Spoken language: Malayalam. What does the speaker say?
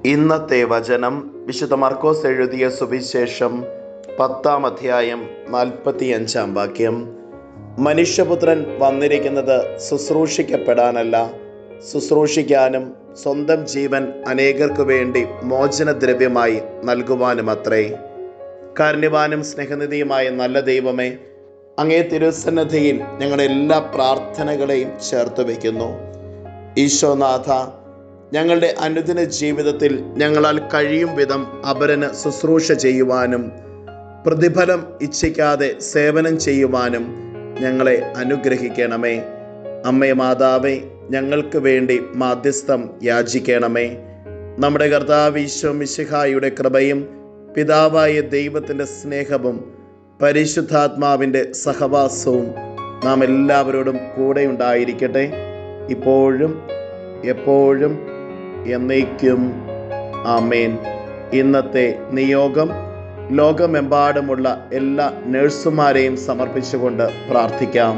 ഇന്നത്തെ വചനം വിശുദ്ധ മർക്കോസ് എഴുതിയ സുവിശേഷം 10-ാം അധ്യായം 45-ാം വാക്യം. മനുഷ്യപുത്രൻ വന്നിരിക്കുന്നത് ശുശ്രൂഷിക്കപ്പെടാനല്ല, ശുശ്രൂഷിക്കാനും സ്വന്തം ജീവൻ അനേകർക്കു വേണ്ടി മോചനദ്രവ്യമായി നൽകുവാനുമത്രേ. കാരുണ്യവാനും സ്നേഹനിധിയുമായ നല്ല ദൈവമേ, അങ്ങേ തിരുസന്നിധിയിൽ ഞങ്ങളുടെ എല്ലാ പ്രാർത്ഥനകളെയും ചേർത്ത് വയ്ക്കുന്നു. ഈശോനാഥ, ഞങ്ങളുടെ അനുദിന ജീവിതത്തിൽ ഞങ്ങളാൽ കഴിയും വിധം അപരന് ശുശ്രൂഷ ചെയ്യുവാനും പ്രതിഫലം ഇച്ഛിക്കാതെ സേവനം ചെയ്യുവാനും ഞങ്ങളെ അനുഗ്രഹിക്കണമേ. അമ്മേ മാതാവേ, ഞങ്ങൾക്ക് വേണ്ടി മാധ്യസ്ഥം യാചിക്കണമേ. നമ്മുടെ കർത്താവ് ഈശോ മിശിഹായുടെ കൃപയും പിതാവായ ദൈവത്തിൻ്റെ സ്നേഹവും പരിശുദ്ധാത്മാവിൻ്റെ സഹവാസവും നാം എല്ലാവരോടും കൂടെ ഉണ്ടായിരിക്കട്ടെ, ഇപ്പോഴും എപ്പോഴും എന്നേക്കും. ആമേൻ. ഇന്നത്തെ നിയോഗം ലോകമെമ്പാടുമുള്ള എല്ലാ നഴ്സുമാരെയും സമർപ്പിച്ചുകൊണ്ട് പ്രാർത്ഥിക്കാം.